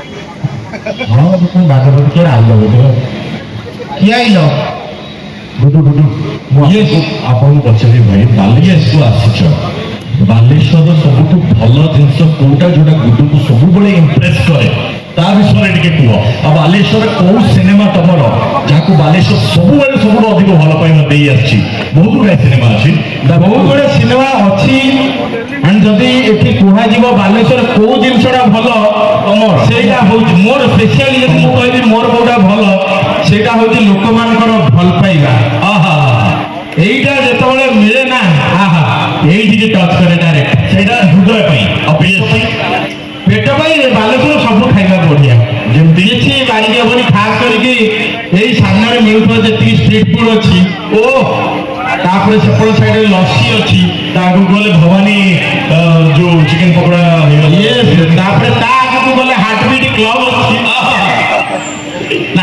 ହଁ ତୁମ ବାଟରେ କିଏ ଆଇଲ ବୋଧେ କିଏ ଆଇଲ? ବୁଟୁ ବୁଟୁ ମୁଁ ଆପଣଙ୍କୁ ପଚାରିବି ଭାଇ ବାଲେଶ୍ୱରକୁ ଆସିଛ ବାଲେଶ୍ୱରର ସବୁଠୁ ଭଲ ଜିନିଷ କୋଉଟା ଯୋଉଟା ଗୁଡୁକୁ ସବୁବେଳେ ଇମ୍ପ୍ରେସ କରେ ତା ବିଷୟରେ ଟିକେ କୁହ ଆଉ ବାଲେଶ୍ୱରରେ କୋଉ ସିନେମା ତମର ଯାହାକୁ ବାଲେଶ୍ୱର ସବୁବେଳେ ସବୁଠୁ ଅଧିକ ଭଲ ପାଇବା ଦେଇ ଆସିଛି ବହୁତ ଗୁଡାଏ ସିନେମା ଅଛି ବହୁତ ଗୁଡେ ସିନେମା ଅଛି ଯଦି ଏଠି କୁହାଯିବ ବାଲେଶ୍ୱର କୋଉ ଜିନିଷଟା ଭଲ ତମର ସେଇଟା ହଉଛି ମୋର ସ୍ପେଶିଆଲି ଯଦି ମୁଁ କହିବି ମୋର କୋଉଟା ଭଲ ସେଇଟା ହଉଛି ଲୋକମାନଙ୍କର ଭଲ ପାଇବା। ଆହା এইটা যেতবে মিলে না আহা এইটিকে টচ করে ডাইরেক্ট ସେଇଟା ହୃଦୟ ପାଇଁ ଆଉ ପେଟ ପାଇଁ পেট পাই বালেশ্বর সবু খাଇବା বঢ়িয়া যেমতি କିଛି ବାରି ହବନି ଖାସ କରିକି ଏଇ ସାମ୍ନାରେ ମିଳୁଥିବା ଯେତିକି ଷ୍ଟ୍ରିଟ୍ ଫୁଡ୍ ଅଛି ଓ ତାପରେ ସେପଟ ସାଇଡରେ ଲସି ଅଛି ତା ଆଗକୁ ଗଲେ ଭବାନୀ ଯୋଉ ଚିକେନ ପକୋଡା ହେଇଗଲା ତାପରେ ତା ଆଗକୁ ଗଲେ ହାର୍ଟବିଟ୍ କ୍ଲବ ଅଛି ନା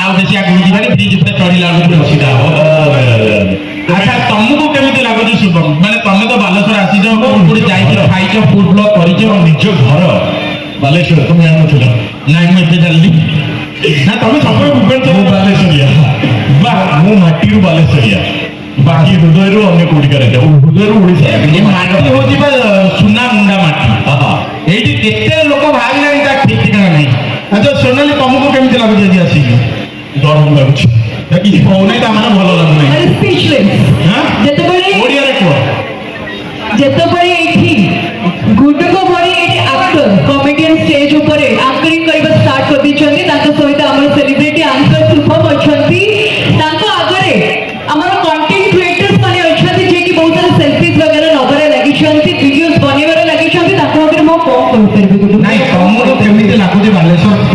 ଆଉ ବେଶୀ ଆଗକୁ ଯିବାନି ବ୍ରିଜ ଉପରେ ଚଢିଲା ବେଳକୁ ଅସୁବିଧା ହବ। ଆଚ୍ଛା ତମକୁ କେମିତି ଲାଗୁଛି ଶୁଭମ ମାନେ ତମେ ତ ବାଲେଶ୍ୱର ଆସିଛ କୋଉଠି ଯାଇକି ଖାଇଛ ଫୁଡ ବ୍ଲଗ କରିଛ ନିଜ ଘର ବାଲେଶ୍ୱର ତମେ ଜାଣିନଥିଲ ନାଇଁ ମୁଁ ଏବେ ଜାଣିଲି ନା ତମେ ସବୁବେଳେ ଭୁବନେଶ୍ୱର ମୁଁ ବାଲେଶ୍ୱରିଆ ବା ମୁଁ ମାଟିରୁ ବାଲେଶ୍ୱରିଆ ବାକି ହୃଦୟରୁ ଅନ୍ୟ କୋଉଠିକାର ହୃଦୟରୁ ଓଡ଼ିଶା ଏ ମାଟି ହଉଛି ବା ସୁନା ମୁଣ୍ଡା ମାଟି ଏଇଠି କେତେ ଲୋକ ବାହାରିଲାଣି ତା ଠିକ ଠିକଣା ନାହିଁ। ଆଚ୍ଛା ସୋନାଲି ତମକୁ କେମିତି ଲାଗୁଛି ଆଜି ଆସିକି? ଡର ଲାଗୁଛି କିଛି କହୁନାହିଁ ତା ମାନେ ଭଲ ଲାଗୁନାହିଁ ଯେତେବେଳେ ଓଡ଼ିଆରେ କୁହ ଯେତେବେଳେ ଏଇଠି ଗୁଡୁଙ୍କ ଭଳି ଏଇଠି ଆକ୍ଟର କମେଡିଆନ ଷ୍ଟେଜ ଉପରେ ଆଙ୍କରିଂ କରିବା ଷ୍ଟାର୍ଟ କରିଦେଇଛନ୍ତି ତାଙ୍କ ସହିତ ଆମର ସେଲିବ୍ରିଟି ଆଙ୍କର ଶୁଭମ ଅଛନ୍ତି ତାଙ୍କ ଆଗରେ ଆମର କଣ୍ଟେଣ୍ଟ କ୍ରିଏଟର୍ସ ମାନେ ଅଛନ୍ତି ଯିଏକି ବହୁତ ସାରା ସେଲ୍ଫିଜ୍ ବଗେରା ନବାରେ ଲାଗିଛନ୍ତି ଭିଡିଓଜ ବନେଇବାରେ ଲାଗିଛନ୍ତି ତାଙ୍କ ଆଗରେ ମୁଁ କଣ କହିପାରିବି ଗୁଡୁ? ନାଇଁ ତମକୁ କେମିତି ଲାଗୁଛି ବାଲେଶ୍ୱର